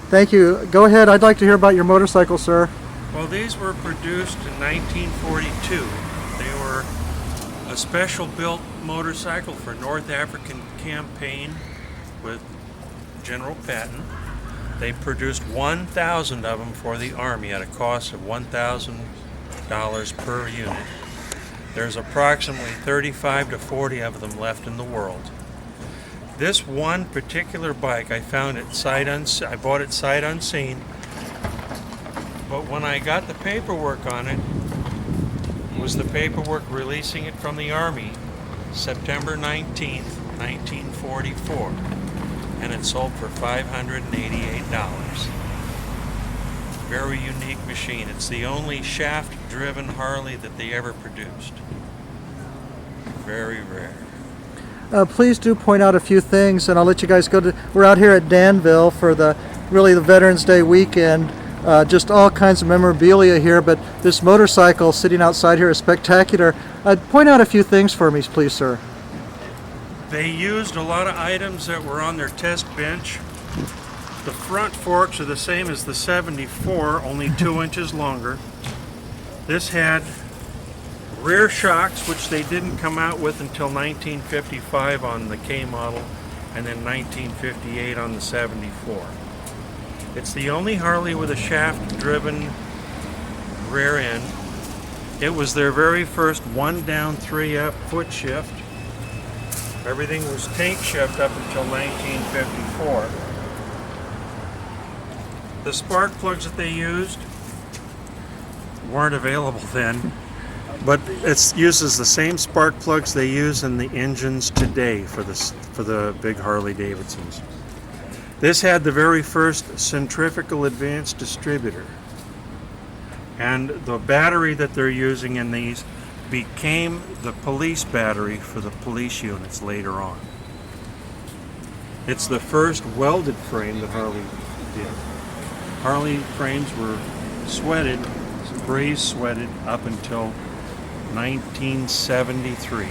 Thank you. Go ahead. I'd like to hear about your motorcycle, sir. Well, these were produced in 1942. They were a special built motorcycle for North African campaign with General Patton. They produced 1,000 of them for the Army at a cost of $1,000 per unit. There's approximately 35 to 40 of them left in the world. This one particular bike I found it I bought it sight unseen, but when I got the paperwork on it, was the paperwork releasing it from the Army September 19th, 1944, and it sold for $588. Very unique machine. It's the only shaft-driven Harley that they ever produced. Very rare. Please do point out a few things, and I'll let you guys go. We're out here at Danville for the Veterans Day weekend. Just all kinds of memorabilia here, but this motorcycle sitting outside here is spectacular. Point out a few things for me, please, sir. They used a lot of items that were on their test bench. The front forks are the same as the 74, only 2 inches longer. This had rear shocks, which they didn't come out with until 1955 on the K model, and then 1958 on the 74. It's the only Harley with a shaft-driven rear end. It was their very first 1 down, 3 up foot shift. Everything was tank shift up until 1954. The spark plugs that they used weren't available then, but it uses the same spark plugs they use in the engines today for the big Harley Davidsons. This had the very first centrifugal advanced distributor, and the battery that they're using in these became the police battery for the police units later on. It's the first welded frame that Harley did. Harley frames were sweated, braze sweated up until 1973.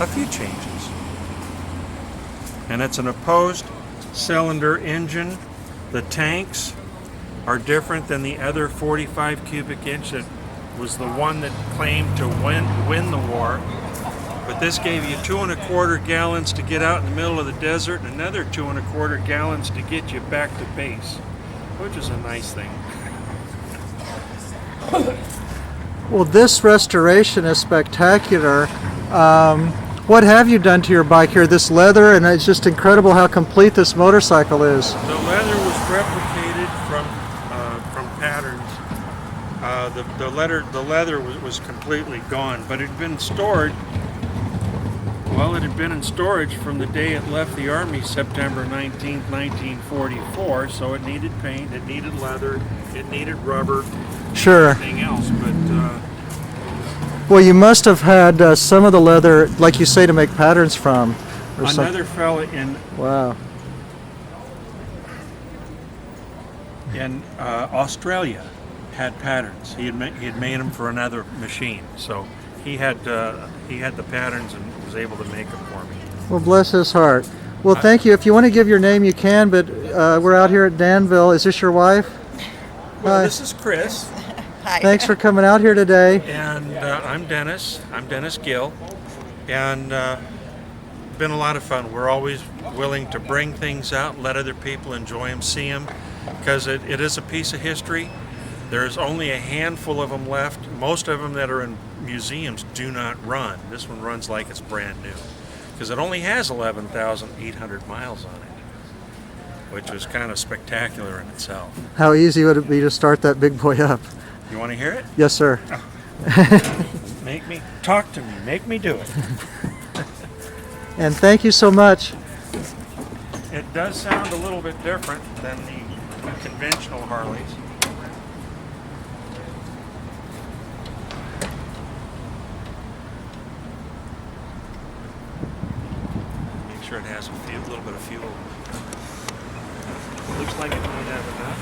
A few changes. And it's an opposed cylinder engine. The tanks are different than the other 45 cubic inch that was the one that claimed to win the war. But this gave you 2 1/4 gallons to get out in the middle of the desert, and another 2 1/4 gallons to get you back to base, which is a nice thing. Well, this restoration is spectacular. What have you done to your bike here? This leather, and it's just incredible how complete this motorcycle is. The leather was replicated from patterns. The leather was completely gone, but it had been stored. Well, it had been in storage from the day it left the Army, September 19th, 1944, so it needed paint, it needed leather, it needed rubber, sure, everything else, but well, you must have had some of the leather, like you say, to make patterns from. Or another fella in Australia had patterns. He had made them for another machine, so he had the patterns and was able to make them for me. Well, bless his heart. Well, thank you. If you want to give your name, you can, but we're out here at Danville. Is this your wife? Well, this is Chris. Hi. Thanks for coming out here today. And I'm Dennis. I'm Dennis Gill. And been a lot of fun. We're always willing to bring things out, let other people enjoy them, see them, because it is a piece of history. There's only a handful of them left. Most of them that are in museums do not run. This one runs like it's brand new, because it only has 11,800 miles on it, which was kind of spectacular in itself. How easy would it be to start that big boy up? You want to hear it? Yes, sir. Talk to me, make me do it. And thank you so much. It does sound a little bit different than the conventional Harleys. Make sure it has a little bit of fuel. Looks like it might have enough.